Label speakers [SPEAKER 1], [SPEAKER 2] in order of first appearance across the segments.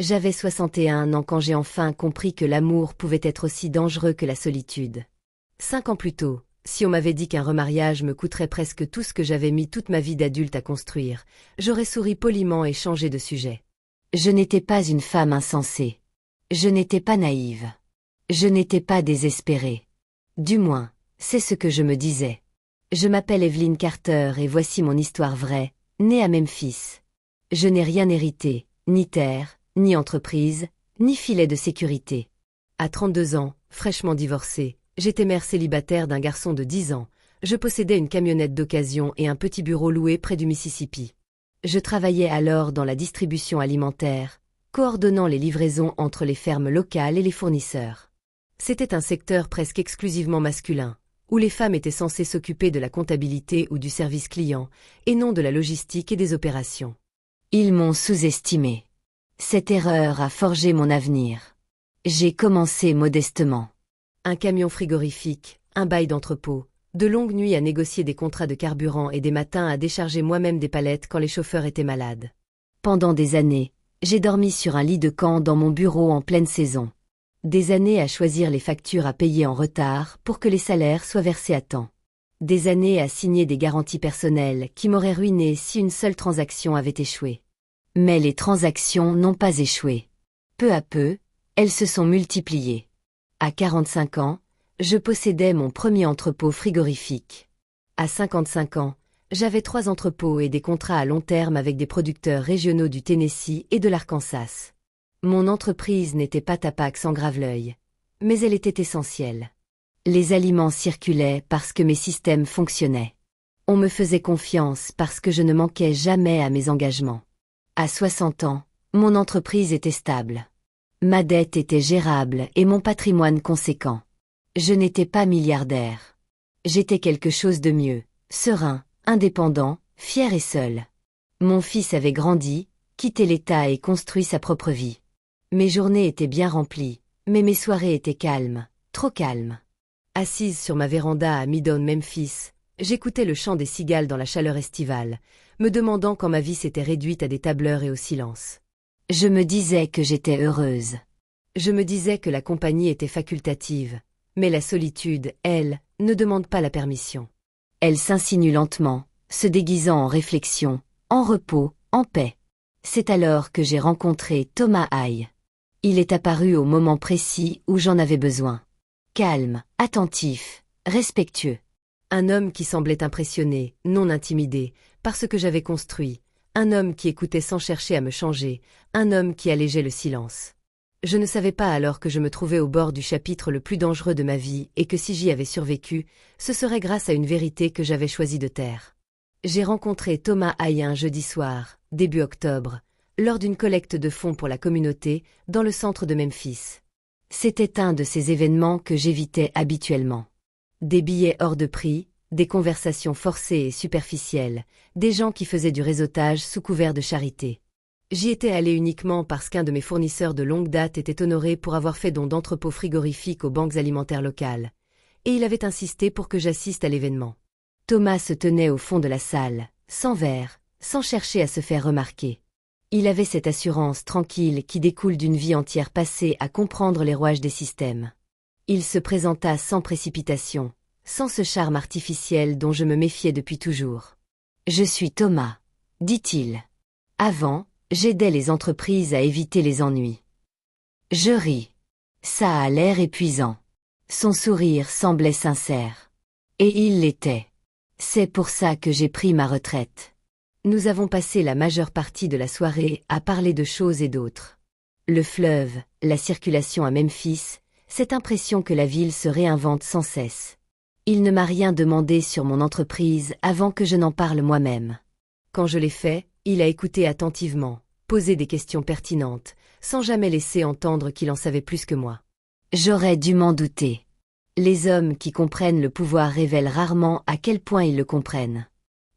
[SPEAKER 1] J'avais 61 ans quand j'ai enfin compris que l'amour pouvait être aussi dangereux que la solitude. 5 ans plus tôt, si on m'avait dit qu'un remariage me coûterait presque tout ce que j'avais mis toute ma vie d'adulte à construire, j'aurais souri poliment et changé de sujet. Je n'étais pas une femme insensée. Je n'étais pas naïve. Je n'étais pas désespérée. Du moins, c'est ce que je me disais. Je m'appelle Evelyn Carter et voici mon histoire vraie, née à Memphis. Je n'ai rien hérité, ni terre, ni entreprise, ni filet de sécurité. À 32 ans, fraîchement divorcée, j'étais mère célibataire d'un garçon de 10 ans, je possédais une camionnette d'occasion et un petit bureau loué près du Mississippi. Je travaillais alors dans la distribution alimentaire, coordonnant les livraisons entre les fermes locales et les fournisseurs. C'était un secteur presque exclusivement masculin, où les femmes étaient censées s'occuper de la comptabilité ou du service client, et non de la logistique et des opérations. Ils m'ont sous-estimé. Cette erreur a forgé mon avenir. J'ai commencé modestement. Un camion frigorifique, un bail d'entrepôt, de longues nuits à négocier des contrats de carburant et des matins à décharger moi-même des palettes quand les chauffeurs étaient malades. Pendant des années, j'ai dormi sur un lit de camp dans mon bureau en pleine saison. Des années à choisir les factures à payer en retard pour que les salaires soient versés à temps. Des années à signer des garanties personnelles qui m'auraient ruiné si une seule transaction avait échoué. Mais les transactions n'ont pas échoué. Peu à peu, elles se sont multipliées. À 45 ans, je possédais mon premier entrepôt frigorifique. À 55 ans, j'avais 3 entrepôts et des contrats à long terme avec des producteurs régionaux du Tennessee et de l'Arkansas. Mon entreprise n'était pas Tapax en Graveleuil, mais elle était essentielle. Les aliments circulaient parce que mes systèmes fonctionnaient. On me faisait confiance parce que je ne manquais jamais à mes engagements. À 60 ans, mon entreprise était stable. Ma dette était gérable et mon patrimoine conséquent. Je n'étais pas milliardaire. J'étais quelque chose de mieux, serein, indépendant, fier et seul. Mon fils avait grandi, quitté l'État et construit sa propre vie. Mes journées étaient bien remplies, mais mes soirées étaient calmes, trop calmes. Assise sur ma véranda à Midtown, Memphis, j'écoutais le chant des cigales dans la chaleur estivale, me demandant quand ma vie s'était réduite à des tableurs et au silence. Je me disais que j'étais heureuse. Je me disais que la compagnie était facultative, mais la solitude, elle, ne demande pas la permission. Elle s'insinue lentement, se déguisant en réflexion, en repos, en paix. C'est alors que j'ai rencontré Thomas Haye. Il est apparu au moment précis où j'en avais besoin. Calme, attentif, respectueux. Un homme qui semblait impressionné, non intimidé, par ce que j'avais construit. Un homme qui écoutait sans chercher à me changer. Un homme qui allégeait le silence. Je ne savais pas alors que je me trouvais au bord du chapitre le plus dangereux de ma vie et que si j'y avais survécu, ce serait grâce à une vérité que j'avais choisi de taire. J'ai rencontré Thomas Haye un jeudi soir, début octobre, lors d'une collecte de fonds pour la communauté, dans le centre de Memphis. C'était un de ces événements que j'évitais habituellement. Des billets hors de prix, des conversations forcées et superficielles, des gens qui faisaient du réseautage sous couvert de charité. J'y étais allé uniquement parce qu'un de mes fournisseurs de longue date était honoré pour avoir fait don d'entrepôts frigorifiques aux banques alimentaires locales, et il avait insisté pour que j'assiste à l'événement. Thomas se tenait au fond de la salle, sans verre, sans chercher à se faire remarquer. Il avait cette assurance tranquille qui découle d'une vie entière passée à comprendre les rouages des systèmes. Il se présenta sans précipitation, sans ce charme artificiel dont je me méfiais depuis toujours. « Je suis Thomas, » dit-il. Avant, j'aidais les entreprises à éviter les ennuis. Je ris. Ça a l'air épuisant. Son sourire semblait sincère. Et il l'était. C'est pour ça que j'ai pris ma retraite. Nous avons passé la majeure partie de la soirée à parler de choses et d'autres. Le fleuve, la circulation à Memphis, cette impression que la ville se réinvente sans cesse. Il ne m'a rien demandé sur mon entreprise avant que je n'en parle moi-même. Quand je l'ai fait, il a écouté attentivement, posé des questions pertinentes, sans jamais laisser entendre qu'il en savait plus que moi. J'aurais dû m'en douter. Les hommes qui comprennent le pouvoir révèlent rarement à quel point ils le comprennent.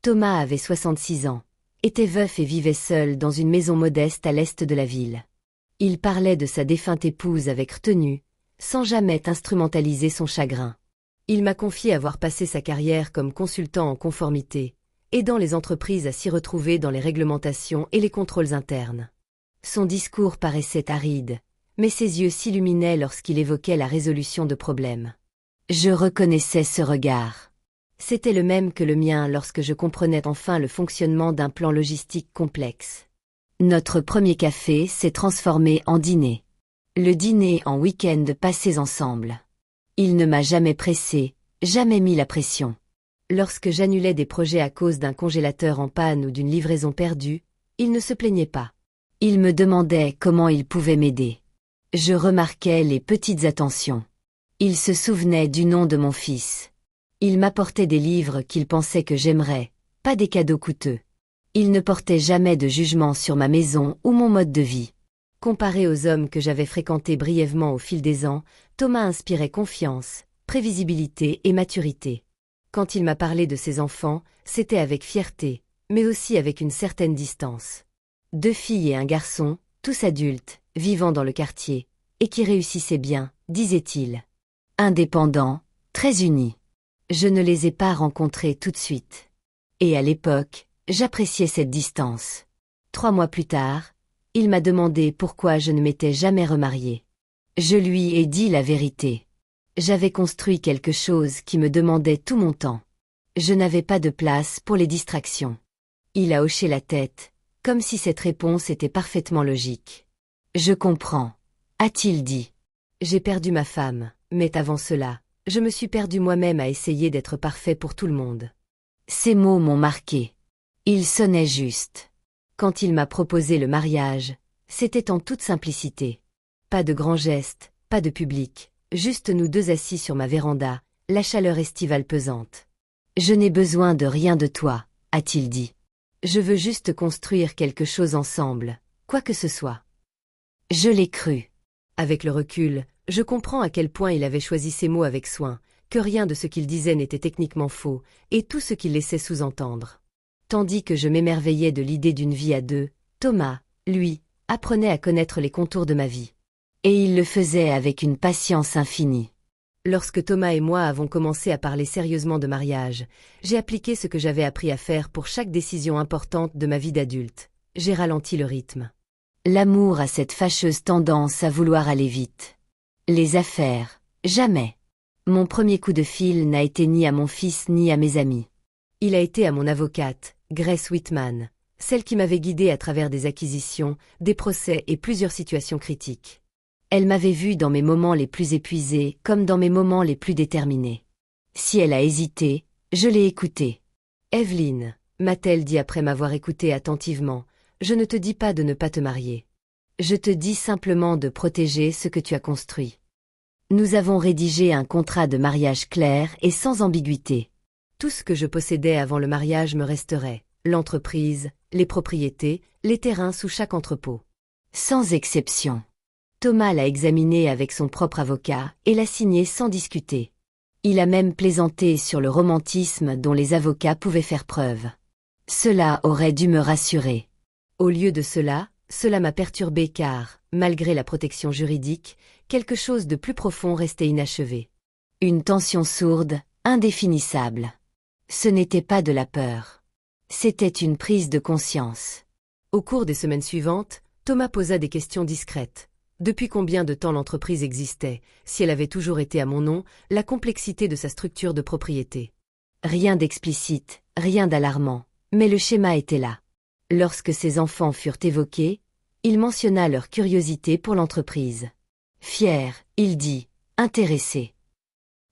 [SPEAKER 1] Thomas avait 66 ans, était veuf et vivait seul dans une maison modeste à l'est de la ville. Il parlait de sa défunte épouse avec retenue, sans jamais instrumentaliser son chagrin. Il m'a confié avoir passé sa carrière comme consultant en conformité, aidant les entreprises à s'y retrouver dans les réglementations et les contrôles internes. Son discours paraissait aride, mais ses yeux s'illuminaient lorsqu'il évoquait la résolution de problèmes. Je reconnaissais ce regard. C'était le même que le mien lorsque je comprenais enfin le fonctionnement d'un plan logistique complexe. Notre premier café s'est transformé en dîner. Le dîner en week-end passés ensemble. Il ne m'a jamais pressé, jamais mis la pression. Lorsque j'annulais des projets à cause d'un congélateur en panne ou d'une livraison perdue, il ne se plaignait pas. Il me demandait comment il pouvait m'aider. Je remarquais les petites attentions. Il se souvenait du nom de mon fils. Il m'apportait des livres qu'il pensait que j'aimerais, pas des cadeaux coûteux. Il ne portait jamais de jugement sur ma maison ou mon mode de vie. Comparé aux hommes que j'avais fréquentés brièvement au fil des ans, Thomas inspirait confiance, prévisibilité et maturité. Quand il m'a parlé de ses enfants, c'était avec fierté, mais aussi avec une certaine distance. 2 filles et un garçon, tous adultes, vivant dans le quartier, et qui réussissaient bien, disait-il. Indépendants, très unis. Je ne les ai pas rencontrés tout de suite. Et à l'époque, j'appréciais cette distance. 3 mois plus tard, il m'a demandé pourquoi je ne m'étais jamais remariée. Je lui ai dit la vérité. J'avais construit quelque chose qui me demandait tout mon temps. Je n'avais pas de place pour les distractions. Il a hoché la tête, comme si cette réponse était parfaitement logique. Je comprends, a-t-il dit. J'ai perdu ma femme, mais avant cela, je me suis perdu moi-même à essayer d'être parfait pour tout le monde. Ces mots m'ont marqué. Ils sonnaient juste. Quand il m'a proposé le mariage, c'était en toute simplicité. Pas de grands gestes, pas de public, juste nous 2 assis sur ma véranda, la chaleur estivale pesante. Je n'ai besoin de rien de toi, a-t-il dit. Je veux juste construire quelque chose ensemble, quoi que ce soit. Je l'ai cru. Avec le recul, je comprends à quel point il avait choisi ses mots avec soin, que rien de ce qu'il disait n'était techniquement faux, et tout ce qu'il laissait sous-entendre. Tandis que je m'émerveillais de l'idée d'une vie à 2, Thomas, lui, apprenait à connaître les contours de ma vie. Et il le faisait avec une patience infinie. Lorsque Thomas et moi avons commencé à parler sérieusement de mariage, j'ai appliqué ce que j'avais appris à faire pour chaque décision importante de ma vie d'adulte. J'ai ralenti le rythme. L'amour a cette fâcheuse tendance à vouloir aller vite. Les affaires, jamais. Mon premier coup de fil n'a été ni à mon fils ni à mes amis. Il a été à mon avocate, Grace Whitman, celle qui m'avait guidée à travers des acquisitions, des procès et plusieurs situations critiques. Elle m'avait vu dans mes moments les plus épuisés comme dans mes moments les plus déterminés. Si elle a hésité, je l'ai écoutée. Evelyn, m'a-t-elle dit après m'avoir écoutée attentivement, je ne te dis pas de ne pas te marier. Je te dis simplement de protéger ce que tu as construit. Nous avons rédigé un contrat de mariage clair et sans ambiguïté. Tout ce que je possédais avant le mariage me resterait, l'entreprise, les propriétés, les terrains sous chaque entrepôt. Sans exception. Thomas l'a examiné avec son propre avocat et l'a signé sans discuter. Il a même plaisanté sur le romantisme dont les avocats pouvaient faire preuve. Cela aurait dû me rassurer. Au lieu de cela, cela m'a perturbé car, malgré la protection juridique, quelque chose de plus profond restait inachevé. Une tension sourde, indéfinissable. Ce n'était pas de la peur. C'était une prise de conscience. Au cours des semaines suivantes, Thomas posa des questions discrètes. Depuis combien de temps l'entreprise existait, si elle avait toujours été à mon nom, la complexité de sa structure de propriété. Rien d'explicite, rien d'alarmant, mais le schéma était là. Lorsque ses enfants furent évoqués, il mentionna leur curiosité pour l'entreprise. Fier, il dit, intéressé.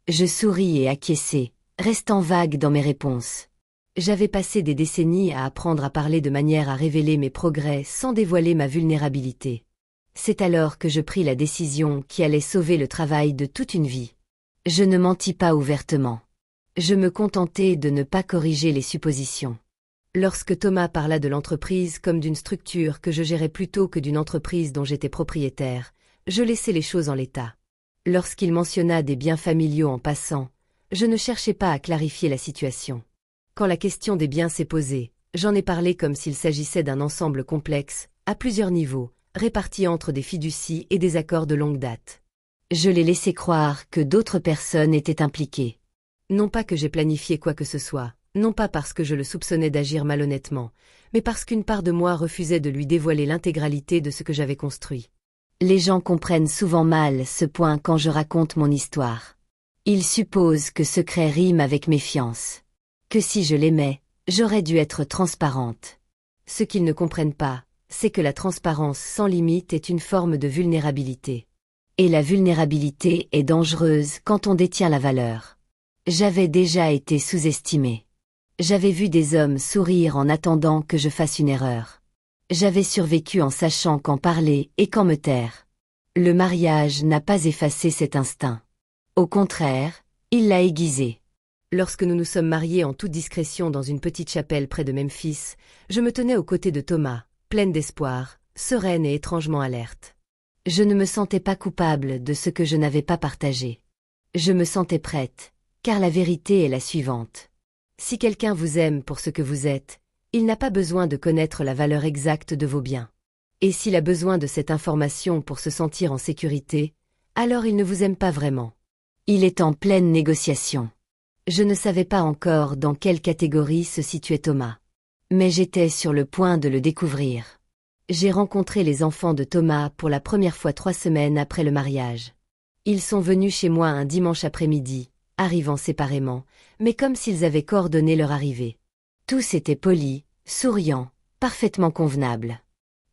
[SPEAKER 1] Je souris et acquiesçai, restant vague dans mes réponses. J'avais passé des décennies à apprendre à parler de manière à révéler mes progrès sans dévoiler ma vulnérabilité. C'est alors que je pris la décision qui allait sauver le travail de toute une vie. Je ne mentis pas ouvertement. Je me contentai de ne pas corriger les suppositions. Lorsque Thomas parla de l'entreprise comme d'une structure que je gérais plutôt que d'une entreprise dont j'étais propriétaire, je laissai les choses en l'état. Lorsqu'il mentionna des biens familiaux en passant, je ne cherchais pas à clarifier la situation. Quand la question des biens s'est posée, j'en ai parlé comme s'il s'agissait d'un ensemble complexe, à plusieurs niveaux, répartis entre des fiducies et des accords de longue date. Je l'ai laissé croire que d'autres personnes étaient impliquées. Non pas que j'ai planifié quoi que ce soit, non pas parce que je le soupçonnais d'agir malhonnêtement, mais parce qu'une part de moi refusait de lui dévoiler l'intégralité de ce que j'avais construit. Les gens comprennent souvent mal ce point quand je raconte mon histoire. Ils supposent que secret rime avec méfiance. Que si je l'aimais, j'aurais dû être transparente. Ce qu'ils ne comprennent pas, c'est que la transparence sans limite est une forme de vulnérabilité. Et la vulnérabilité est dangereuse quand on détient la valeur. J'avais déjà été sous-estimée. J'avais vu des hommes sourire en attendant que je fasse une erreur. J'avais survécu en sachant quand parler et quand me taire. Le mariage n'a pas effacé cet instinct. Au contraire, il l'a aiguisé. Lorsque nous nous sommes mariés en toute discrétion dans une petite chapelle près de Memphis, je me tenais aux côtés de Thomas, pleine d'espoir, sereine et étrangement alerte. Je ne me sentais pas coupable de ce que je n'avais pas partagé. Je me sentais prête, car la vérité est la suivante. Si quelqu'un vous aime pour ce que vous êtes, il n'a pas besoin de connaître la valeur exacte de vos biens. Et s'il a besoin de cette information pour se sentir en sécurité, alors il ne vous aime pas vraiment. Il est en pleine négociation. Je ne savais pas encore dans quelle catégorie se situait Thomas. Mais j'étais sur le point de le découvrir. J'ai rencontré les enfants de Thomas pour la première fois 3 semaines après le mariage. Ils sont venus chez moi un dimanche après-midi, arrivant séparément, mais comme s'ils avaient coordonné leur arrivée. Tous étaient polis, souriants, parfaitement convenables.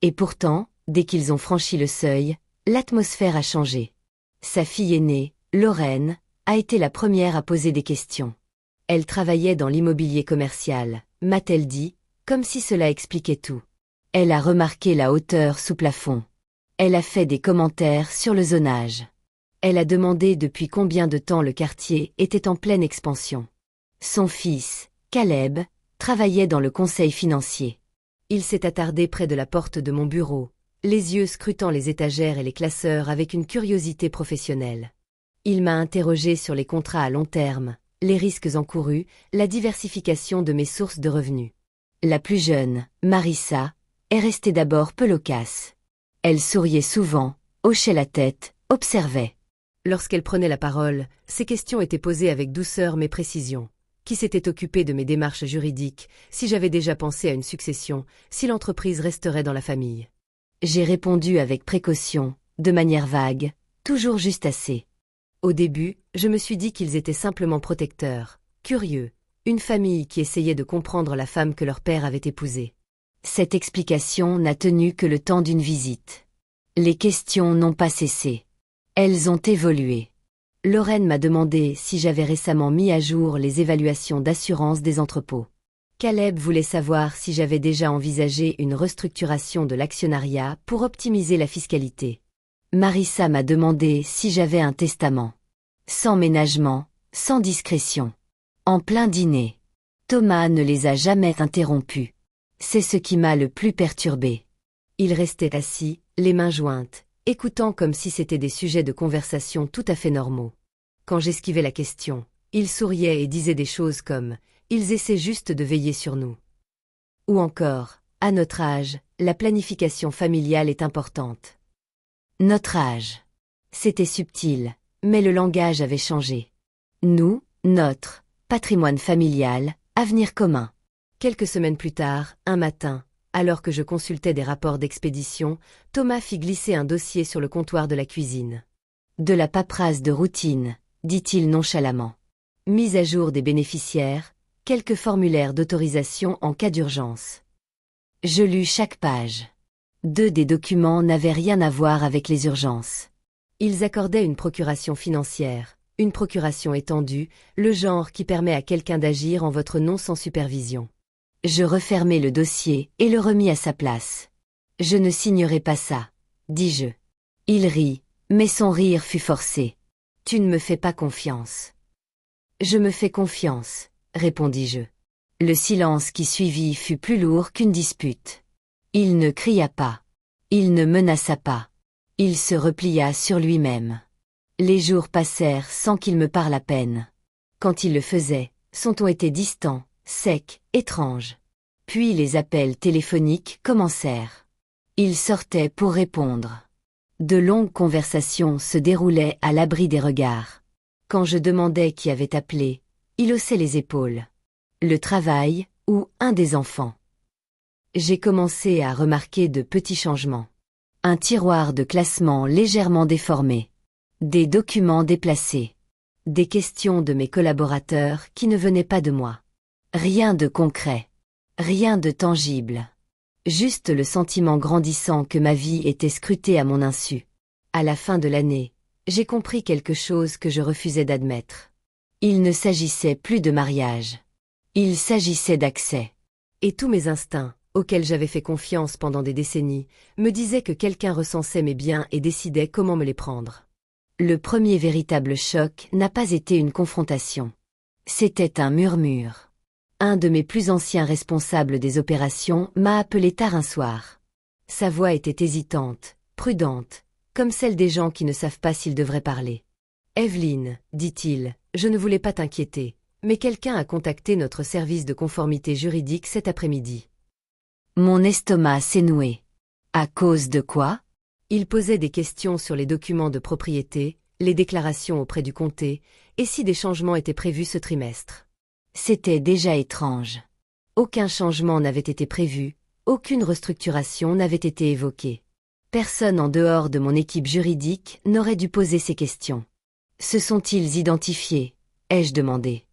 [SPEAKER 1] Et pourtant, dès qu'ils ont franchi le seuil, l'atmosphère a changé. Sa fille aînée, Lorraine, a été la première à poser des questions. Elle travaillait dans l'immobilier commercial, m'a-t-elle dit, comme si cela expliquait tout. Elle a remarqué la hauteur sous plafond. Elle a fait des commentaires sur le zonage. Elle a demandé depuis combien de temps le quartier était en pleine expansion. Son fils, Caleb, travaillait dans le conseil financier. Il s'est attardé près de la porte de mon bureau, les yeux scrutant les étagères et les classeurs avec une curiosité professionnelle. Il m'a interrogé sur les contrats à long terme, les risques encourus, la diversification de mes sources de revenus. La plus jeune, Marissa, est restée d'abord peu loquace. Elle souriait souvent, hochait la tête, observait. Lorsqu'elle prenait la parole, ses questions étaient posées avec douceur mais précision. Qui s'était occupé de mes démarches juridiques, si j'avais déjà pensé à une succession, si l'entreprise resterait dans la famille. J'ai répondu avec précaution, de manière vague, toujours juste assez. Au début, je me suis dit qu'ils étaient simplement protecteurs, curieux, une famille qui essayait de comprendre la femme que leur père avait épousée. Cette explication n'a tenu que le temps d'une visite. Les questions n'ont pas cessé. Elles ont évolué. Lorraine m'a demandé si j'avais récemment mis à jour les évaluations d'assurance des entrepôts. Caleb voulait savoir si j'avais déjà envisagé une restructuration de l'actionnariat pour optimiser la fiscalité. Marissa m'a demandé si j'avais un testament. Sans ménagement, sans discrétion. En plein dîner. Thomas ne les a jamais interrompus. C'est ce qui m'a le plus perturbé. Il restait assis, les mains jointes, écoutant comme si c'était des sujets de conversation tout à fait normaux. Quand j'esquivais la question, il souriait et disait des choses comme « Ils essaient juste de veiller sur nous ». Ou encore, à notre âge, la planification familiale est importante. Notre âge. C'était subtil, mais le langage avait changé. Nous, notre patrimoine familial, avenir commun. Quelques semaines plus tard, un matin, alors que je consultais des rapports d'expédition, Thomas fit glisser un dossier sur le comptoir de la cuisine. De la paperasse de routine, dit-il nonchalamment. Mise à jour des bénéficiaires, quelques formulaires d'autorisation en cas d'urgence. Je lus chaque page. 2 des documents n'avaient rien à voir avec les urgences. Ils accordaient une procuration financière, une procuration étendue, le genre qui permet à quelqu'un d'agir en votre nom sans supervision. Je refermai le dossier et le remis à sa place. Je ne signerai pas ça, dis-je. Il rit, mais son rire fut forcé. Tu ne me fais pas confiance. Je me fais confiance, répondis-je. Le silence qui suivit fut plus lourd qu'une dispute. Il ne cria pas. Il ne menaça pas. Il se replia sur lui-même. Les jours passèrent sans qu'il me parle à peine. Quand il le faisait, son ton était distant, sec, étrange. Puis les appels téléphoniques commencèrent. Il sortait pour répondre. De longues conversations se déroulaient à l'abri des regards. Quand je demandais qui avait appelé, il haussait les épaules. le travail ou un des enfants. J'ai commencé à remarquer de petits changements. Un tiroir de classement légèrement déformé. Des documents déplacés. Des questions de mes collaborateurs qui ne venaient pas de moi. Rien de concret. Rien de tangible. Juste le sentiment grandissant que ma vie était scrutée à mon insu. À la fin de l'année, j'ai compris quelque chose que je refusais d'admettre. Il ne s'agissait plus de mariage. Il s'agissait d'accès. Et tous mes instincts, auxquels j'avais fait confiance pendant des décennies, me disaient que quelqu'un recensait mes biens et décidait comment me les prendre. Le premier véritable choc n'a pas été une confrontation. C'était un murmure. Un de mes plus anciens responsables des opérations m'a appelé tard un soir. Sa voix était hésitante, prudente, comme celle des gens qui ne savent pas s'ils devraient parler. « Evelyne, dit-il, je ne voulais pas t'inquiéter, mais quelqu'un a contacté notre service de conformité juridique cet après-midi. » Mon estomac s'est noué. À cause de quoi? Il posait des questions sur les documents de propriété, les déclarations auprès du comté, et si des changements étaient prévus ce trimestre. C'était déjà étrange. Aucun changement n'avait été prévu, aucune restructuration n'avait été évoquée. Personne en dehors de mon équipe juridique n'aurait dû poser ces questions. Se sont-ils identifiés? Ai-je demandé.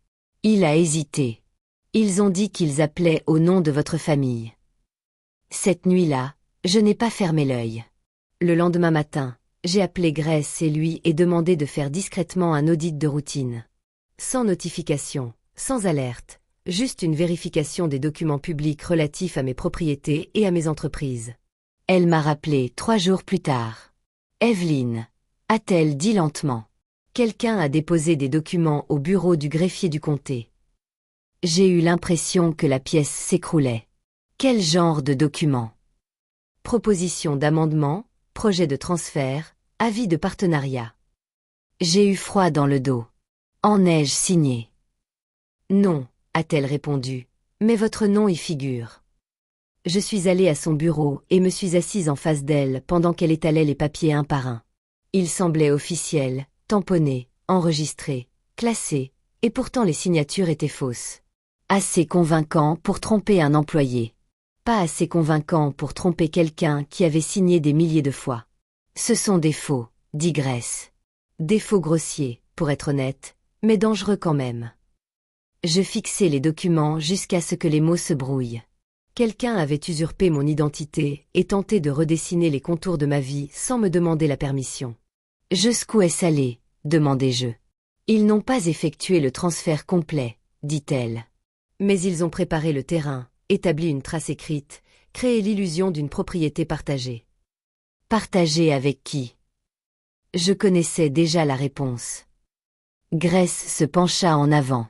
[SPEAKER 1] Il a hésité. Ils ont dit qu'ils appelaient au nom de votre famille. Cette nuit-là, je n'ai pas fermé l'œil. Le lendemain matin, j'ai appelé Grace et lui et demandé de faire discrètement un audit de routine. Sans notification, sans alerte, juste une vérification des documents publics relatifs à mes propriétés et à mes entreprises. Elle m'a rappelé 3 jours plus tard. Evelyne, a-t-elle dit lentement. Quelqu'un a déposé des documents au bureau du greffier du comté. J'ai eu l'impression que la pièce s'écroulait. Quel genre de documents? Proposition d'amendement, projet de transfert, avis de partenariat. J'ai eu froid dans le dos. En ai-je signé? Non, a-t-elle répondu, mais votre nom y figure. Je suis allée à son bureau et me suis assise en face d'elle pendant qu'elle étalait les papiers un par un. Ils semblaient officiels, tamponnés, enregistrés, classés, et pourtant les signatures étaient fausses. Assez convaincant pour tromper un employé. Pas assez convaincant pour tromper quelqu'un qui avait signé des milliers de fois. Ce sont des faux, dit Grace. Des faux grossiers, pour être honnête, mais dangereux quand même. Je fixai les documents jusqu'à ce que les mots se brouillent. Quelqu'un avait usurpé mon identité et tenté de redessiner les contours de ma vie sans me demander la permission. Je secouai salé, demandai-je. Ils n'ont pas effectué le transfert complet, dit-elle. Mais ils ont préparé le terrain, établi une trace écrite, créé l'illusion d'une propriété partagée. Partagée avec qui? Je connaissais déjà la réponse. Grace se pencha en avant.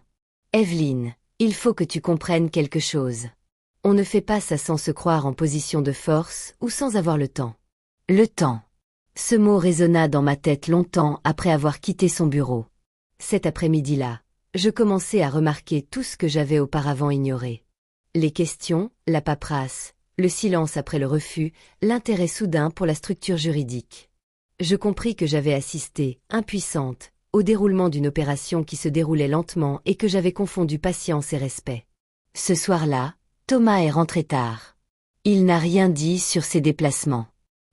[SPEAKER 1] Evelyne, il faut que tu comprennes quelque chose. On ne fait pas ça sans se croire en position de force ou sans avoir le temps. Le temps. Ce mot résonna dans ma tête longtemps après avoir quitté son bureau. Cet après-midi-là, je commençais à remarquer tout ce que j'avais auparavant ignoré. Les questions, la paperasse, le silence après le refus, l'intérêt soudain pour la structure juridique. Je compris que j'avais assisté, impuissante, au déroulement d'une opération qui se déroulait lentement et que j'avais confondu patience et respect. Ce soir-là, Thomas est rentré tard. Il n'a rien dit sur ses déplacements.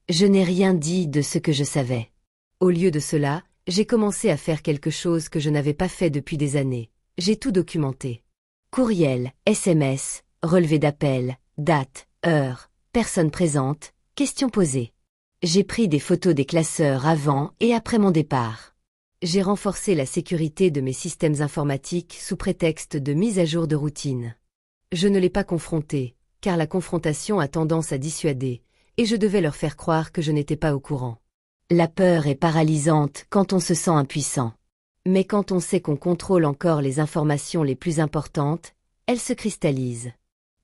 [SPEAKER 1] Je n'ai rien dit de ce que je savais. Au lieu de cela, j'ai commencé à faire quelque chose que je n'avais pas fait depuis des années. J'ai tout documenté. Courriel, SMS, relevé d'appel, date, heure, personne présente, questions posées. J'ai pris des photos des classeurs avant et après mon départ. J'ai renforcé la sécurité de mes systèmes informatiques sous prétexte de mise à jour de routine. Je ne l'ai pas confronté, car la confrontation a tendance à dissuader, et je devais leur faire croire que je n'étais pas au courant. La peur est paralysante quand on se sent impuissant. Mais quand on sait qu'on contrôle encore les informations les plus importantes, elles se cristallisent.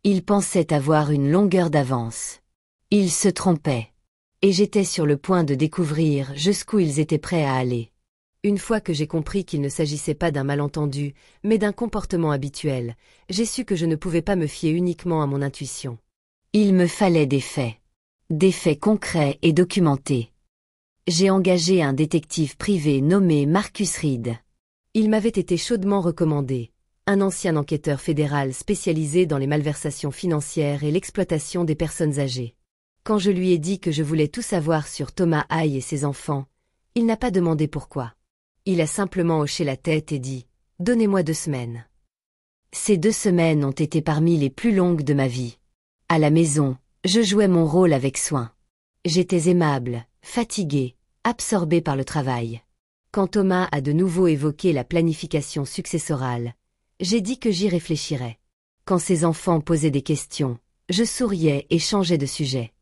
[SPEAKER 1] Ils pensaient avoir une longueur d'avance. Ils se trompaient. Et j'étais sur le point de découvrir jusqu'où ils étaient prêts à aller. Une fois que j'ai compris qu'il ne s'agissait pas d'un malentendu, mais d'un comportement habituel, j'ai su que je ne pouvais pas me fier uniquement à mon intuition. Il me fallait des faits. Des faits concrets et documentés. J'ai engagé un détective privé nommé Marcus Reed. Il m'avait été chaudement recommandé. un ancien enquêteur fédéral spécialisé dans les malversations financières et l'exploitation des personnes âgées. Quand je lui ai dit que je voulais tout savoir sur Thomas Haye et ses enfants, il n'a pas demandé pourquoi. Il a simplement hoché la tête et dit « Donnez-moi 2 semaines ». Ces 2 semaines ont été parmi les plus longues de ma vie. À la maison, je jouais mon rôle avec soin. J'étais aimable, fatiguée, absorbée par le travail. Quand Thomas a de nouveau évoqué la planification successorale, j'ai dit que j'y réfléchirais. Quand ses enfants posaient des questions, je souriais et changeais de sujet.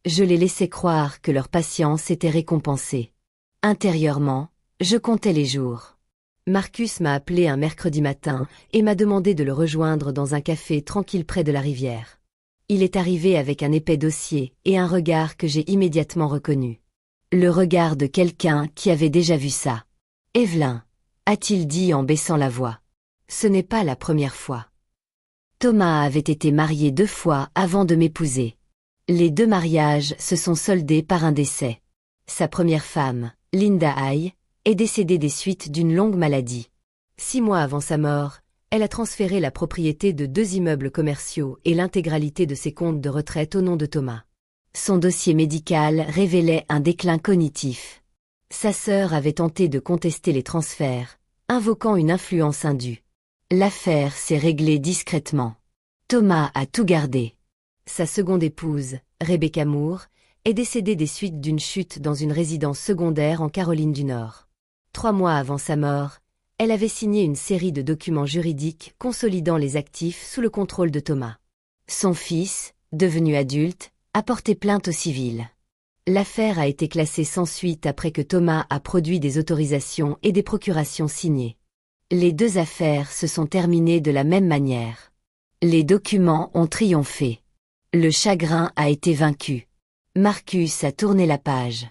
[SPEAKER 1] Je les laissais croire que leur patience était récompensée. Intérieurement, je comptais les jours. Marcus m'a appelé un mercredi matin et m'a demandé de le rejoindre dans un café tranquille près de la rivière. Il est arrivé avec un épais dossier et un regard que j'ai immédiatement reconnu. Le regard de quelqu'un qui avait déjà vu ça. « Evelyn », a-t-il dit en baissant la voix. « Ce n'est pas la première fois. » Thomas avait été marié 2 fois avant de m'épouser. Les 2 mariages se sont soldés par un décès. Sa première femme, Linda Haye, est décédée des suites d'une longue maladie. 6 mois avant sa mort, elle a transféré la propriété de 2 immeubles commerciaux et l'intégralité de ses comptes de retraite au nom de Thomas. Son dossier médical révélait un déclin cognitif. Sa sœur avait tenté de contester les transferts, invoquant une influence indue. L'affaire s'est réglée discrètement. Thomas a tout gardé. Sa seconde épouse, Rebecca Moore, est décédée des suites d'une chute dans une résidence secondaire en Caroline du Nord. 3 mois avant sa mort, elle avait signé une série de documents juridiques consolidant les actifs sous le contrôle de Thomas. Son fils, devenu adulte, a porté plainte au civil. L'affaire a été classée sans suite après que Thomas a produit des autorisations et des procurations signées. Les 2 affaires se sont terminées de la même manière. Les documents ont triomphé. Le chagrin a été vaincu. Marcus a tourné la page.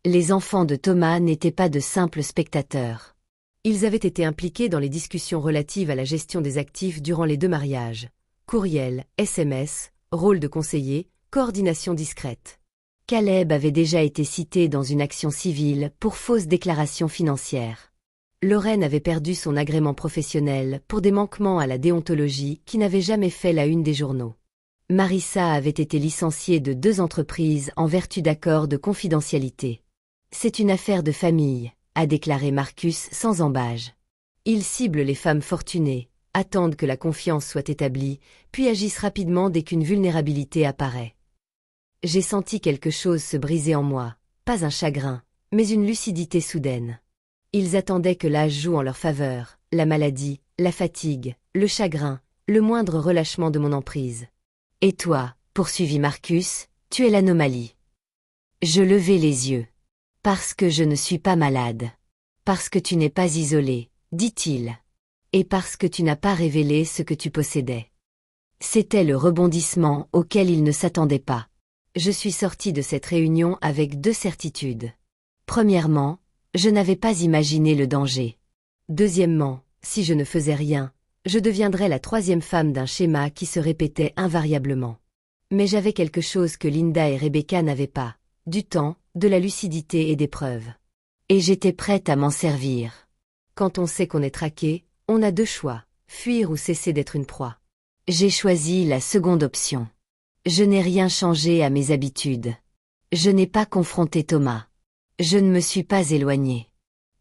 [SPEAKER 1] Les enfants de Thomas n'étaient pas de simples spectateurs. Ils avaient été impliqués dans les discussions relatives à la gestion des actifs durant les 2 mariages. Courriel, SMS, rôle de conseiller, coordination discrète. Caleb avait déjà été cité dans une action civile pour fausse déclaration financière. Lorraine avait perdu son agrément professionnel pour des manquements à la déontologie qui n'avaient jamais fait la une des journaux. Marissa avait été licenciée de 2 entreprises en vertu d'accords de confidentialité. C'est une affaire de famille, a déclaré Marcus sans ambages. Ils ciblent les femmes fortunées, attendent que la confiance soit établie, puis agissent rapidement dès qu'une vulnérabilité apparaît. J'ai senti quelque chose se briser en moi, pas un chagrin, mais une lucidité soudaine. Ils attendaient que l'âge joue en leur faveur, la maladie, la fatigue, le chagrin, le moindre relâchement de mon emprise. Et toi, poursuivit Marcus, tu es l'anomalie. Je levai les yeux. Parce que je ne suis pas malade. Parce que tu n'es pas isolé, dit-il. Et parce que tu n'as pas révélé ce que tu possédais. C'était le rebondissement auquel il ne s'attendait pas. Je suis sorti de cette réunion avec 2 certitudes. Premièrement, je n'avais pas imaginé le danger. Deuxièmement, si je ne faisais rien, je deviendrais la 3e femme d'un schéma qui se répétait invariablement. Mais j'avais quelque chose que Linda et Rebecca n'avaient pas, du temps, de la lucidité et des preuves. Et j'étais prête à m'en servir. Quand on sait qu'on est traqué, on a 2 choix, fuir ou cesser d'être une proie. J'ai choisi la seconde option. Je n'ai rien changé à mes habitudes. Je n'ai pas confronté Thomas. Je ne me suis pas éloignée.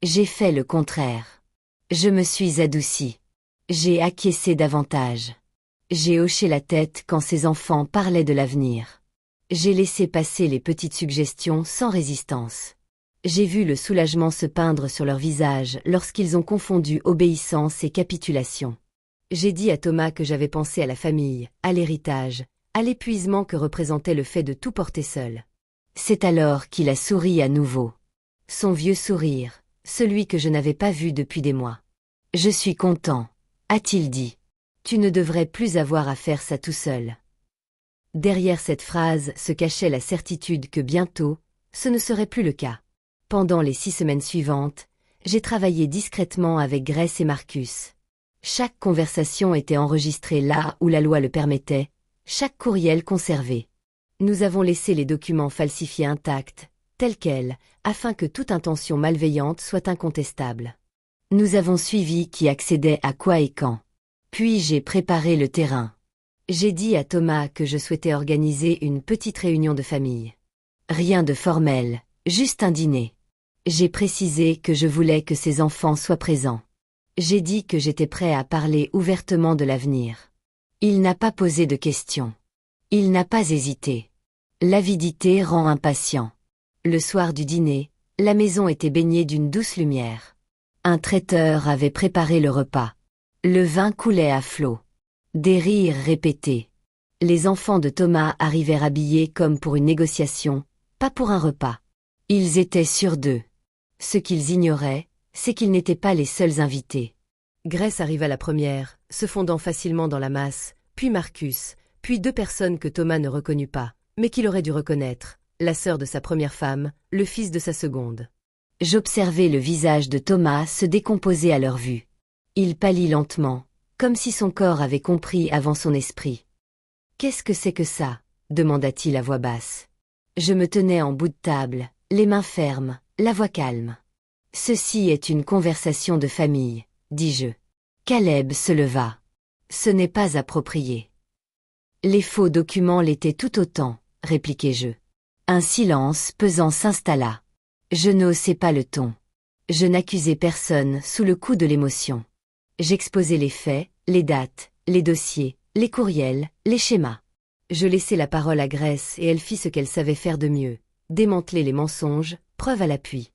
[SPEAKER 1] J'ai fait le contraire. Je me suis adoucie. J'ai acquiescé davantage. J'ai hoché la tête quand ses enfants parlaient de l'avenir. J'ai laissé passer les petites suggestions sans résistance. J'ai vu le soulagement se peindre sur leur visage lorsqu'ils ont confondu obéissance et capitulation. J'ai dit à Thomas que j'avais pensé à la famille, à l'héritage, à l'épuisement que représentait le fait de tout porter seul. C'est alors qu'il a souri à nouveau. Son vieux sourire, celui que je n'avais pas vu depuis des mois. « Je suis content », a-t-il dit. « Tu ne devrais plus avoir à faire ça tout seul. » Derrière cette phrase se cachait la certitude que bientôt, ce ne serait plus le cas. Pendant les 6 semaines suivantes, j'ai travaillé discrètement avec Grace et Marcus. Chaque conversation était enregistrée là où la loi le permettait, chaque courriel conservé. Nous avons laissé les documents falsifiés intacts, tels quels, afin que toute intention malveillante soit incontestable. Nous avons suivi qui accédait à quoi et quand. Puis j'ai préparé le terrain. J'ai dit à Thomas que je souhaitais organiser une petite réunion de famille. Rien de formel, juste un dîner. J'ai précisé que je voulais que ses enfants soient présents. J'ai dit que j'étais prêt à parler ouvertement de l'avenir. Il n'a pas posé de questions. Il n'a pas hésité. L'avidité rend impatient. Le soir du dîner, la maison était baignée d'une douce lumière. Un traiteur avait préparé le repas. Le vin coulait à flots. Des rires répétés. Les enfants de Thomas arrivèrent habillés comme pour une négociation, pas pour un repas. Ils étaient sûrs d'eux. Ce qu'ils ignoraient, c'est qu'ils n'étaient pas les seuls invités. Grace arriva la première, se fondant facilement dans la masse, puis Marcus, puis 2 personnes que Thomas ne reconnut pas, mais qu'il aurait dû reconnaître, la sœur de sa première femme, le fils de sa seconde. J'observai le visage de Thomas se décomposer à leur vue. Il pâlit lentement, comme si son corps avait compris avant son esprit. « Qu'est-ce que c'est que ça ?» demanda-t-il à voix basse. Je me tenais en bout de table, les mains fermes, la voix calme. « Ceci est une conversation de famille, » dis-je. Caleb se leva. « Ce n'est pas approprié. »« Les faux documents l'étaient tout autant, » répliquai-je. Un silence pesant s'installa. Je ne haussai pas le ton. Je n'accusai personne sous le coup de l'émotion. J'exposai les faits, les dates, les dossiers, les courriels, les schémas. Je laissai la parole à Grace et elle fit ce qu'elle savait faire de mieux, démanteler les mensonges, preuve à l'appui.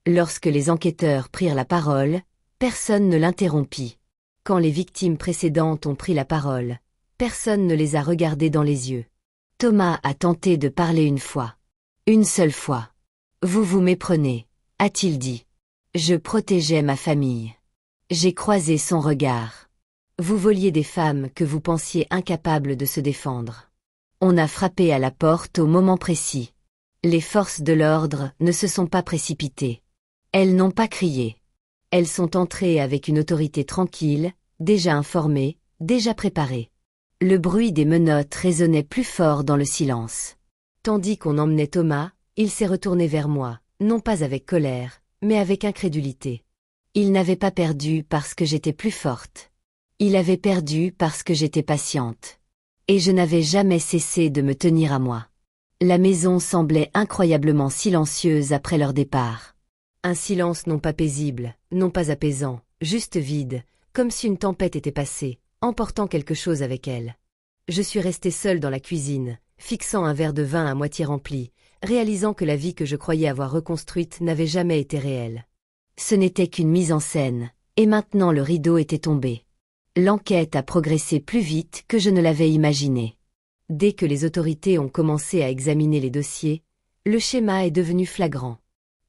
[SPEAKER 1] Lorsque les enquêteurs prirent la parole, personne ne l'interrompit. Quand les victimes précédentes ont pris la parole, personne ne les a regardées dans les yeux. Thomas a tenté de parler une fois. Une seule fois. « Vous vous méprenez », a-t-il dit. Je protégeais ma famille. J'ai croisé son regard. Vous voliez des femmes que vous pensiez incapables de se défendre. On a frappé à la porte au moment précis. Les forces de l'ordre ne se sont pas précipitées. Elles n'ont pas crié. Elles sont entrées avec une autorité tranquille, déjà informée, déjà préparée. Le bruit des menottes résonnait plus fort dans le silence. Tandis qu'on emmenait Thomas, il s'est retourné vers moi, non pas avec colère, mais avec incrédulité. Il n'avait pas perdu parce que j'étais plus forte. Il avait perdu parce que j'étais patiente. Et je n'avais jamais cessé de me tenir à moi. La maison semblait incroyablement silencieuse après leur départ. Un silence non pas paisible, non pas apaisant, juste vide, comme si une tempête était passée, emportant quelque chose avec elle. Je suis restée seule dans la cuisine, fixant un verre de vin à moitié rempli, réalisant que la vie que je croyais avoir reconstruite n'avait jamais été réelle. Ce n'était qu'une mise en scène, et maintenant le rideau était tombé. L'enquête a progressé plus vite que je ne l'avais imaginé. Dès que les autorités ont commencé à examiner les dossiers, le schéma est devenu flagrant.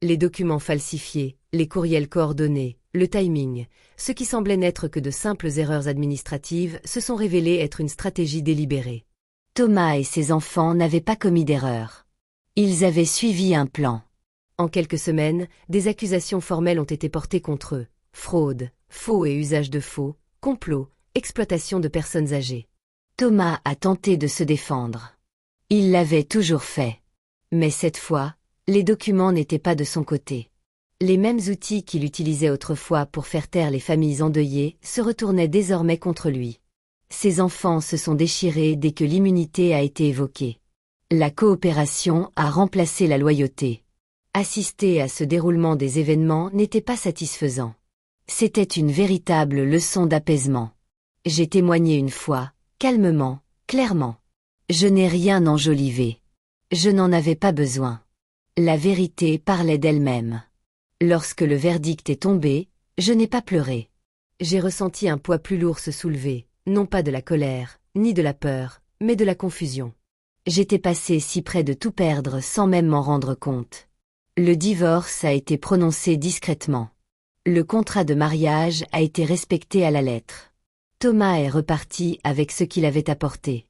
[SPEAKER 1] Les documents falsifiés, les courriels coordonnés, le timing, ce qui semblait n'être que de simples erreurs administratives se sont révélés être une stratégie délibérée. Thomas et ses enfants n'avaient pas commis d'erreur. Ils avaient suivi un plan. En quelques semaines, des accusations formelles ont été portées contre eux. Fraude, faux et usage de faux, complot, exploitation de personnes âgées. Thomas a tenté de se défendre. Il l'avait toujours fait. Mais cette fois, les documents n'étaient pas de son côté. Les mêmes outils qu'il utilisait autrefois pour faire taire les familles endeuillées se retournaient désormais contre lui. Ses enfants se sont déchirés dès que l'immunité a été évoquée. La coopération a remplacé la loyauté. Assister à ce déroulement des événements n'était pas satisfaisant. C'était une véritable leçon d'apaisement. J'ai témoigné une fois, calmement, clairement. Je n'ai rien enjolivé. Je n'en avais pas besoin. La vérité parlait d'elle-même. Lorsque le verdict est tombé, je n'ai pas pleuré. J'ai ressenti un poids plus lourd se soulever, non pas de la colère, ni de la peur, mais de la confusion. J'étais passé si près de tout perdre sans même m'en rendre compte. Le divorce a été prononcé discrètement. Le contrat de mariage a été respecté à la lettre. Thomas est reparti avec ce qu'il avait apporté.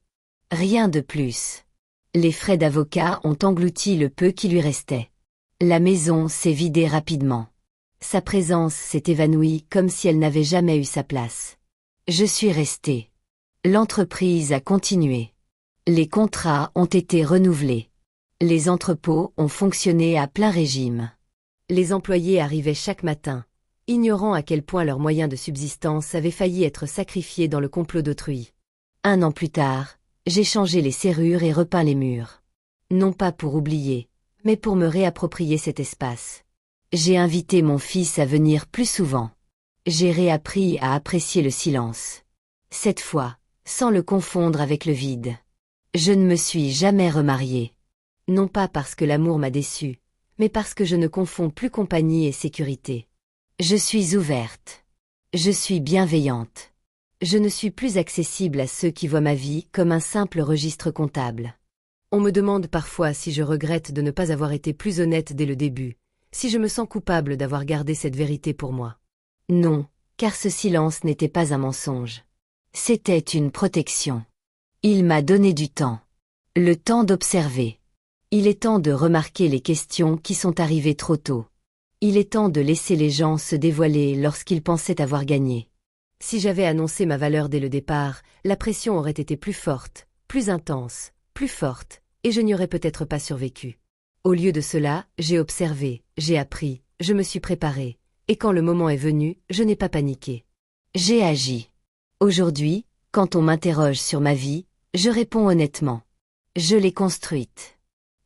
[SPEAKER 1] Rien de plus. Les frais d'avocat ont englouti le peu qui lui restait. La maison s'est vidée rapidement. Sa présence s'est évanouie comme si elle n'avait jamais eu sa place. Je suis restée. L'entreprise a continué. Les contrats ont été renouvelés. Les entrepôts ont fonctionné à plein régime. Les employés arrivaient chaque matin, ignorant à quel point leurs moyens de subsistance avaient failli être sacrifiés dans le complot d'autrui. 1 an plus tard, j'ai changé les serrures et repeint les murs. Non pas pour oublier, mais pour me réapproprier cet espace. J'ai invité mon fils à venir plus souvent. J'ai réappris à apprécier le silence. Cette fois, sans le confondre avec le vide. Je ne me suis jamais remariée. Non pas parce que l'amour m'a déçue, mais parce que je ne confonds plus compagnie et sécurité. Je suis ouverte. Je suis bienveillante. Je ne suis plus accessible à ceux qui voient ma vie comme un simple registre comptable. On me demande parfois si je regrette de ne pas avoir été plus honnête dès le début, si je me sens coupable d'avoir gardé cette vérité pour moi. Non, car ce silence n'était pas un mensonge. C'était une protection. Il m'a donné du temps. Le temps d'observer. Il est temps de remarquer les questions qui sont arrivées trop tôt. Il est temps de laisser les gens se dévoiler lorsqu'ils pensaient avoir gagné. Si j'avais annoncé ma valeur dès le départ, la pression aurait été plus forte, plus intense, plus forte, et je n'y aurais peut-être pas survécu. Au lieu de cela, j'ai observé, j'ai appris, je me suis préparée, et quand le moment est venu, je n'ai pas paniqué. J'ai agi. Aujourd'hui, quand on m'interroge sur ma vie, je réponds honnêtement. Je l'ai construite.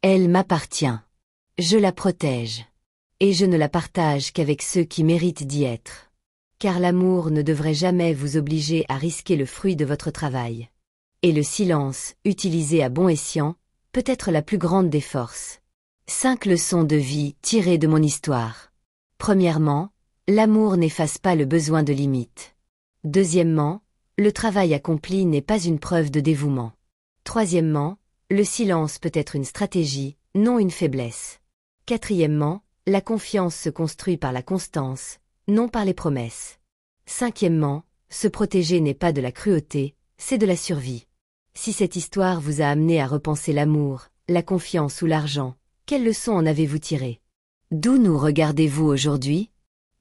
[SPEAKER 1] Elle m'appartient. Je la protège. Et je ne la partage qu'avec ceux qui méritent d'y être. Car l'amour ne devrait jamais vous obliger à risquer le fruit de votre travail. Et le silence, utilisé à bon escient, peut être la plus grande des forces. 5 leçons de vie tirées de mon histoire. Premièrement, l'amour n'efface pas le besoin de limite. Deuxièmement, le travail accompli n'est pas une preuve de dévouement. Troisièmement, le silence peut être une stratégie, non une faiblesse. Quatrièmement, la confiance se construit par la constance, non par les promesses. Cinquièmement, se protéger n'est pas de la cruauté, c'est de la survie. Si cette histoire vous a amené à repenser l'amour, la confiance ou l'argent, quelles leçons en avez-vous tirées? D'où nous regardez-vous aujourd'hui?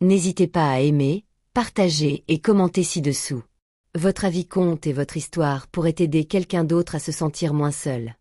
[SPEAKER 1] N'hésitez pas à aimer, partager et commenter ci-dessous. Votre avis compte et votre histoire pourrait aider quelqu'un d'autre à se sentir moins seul.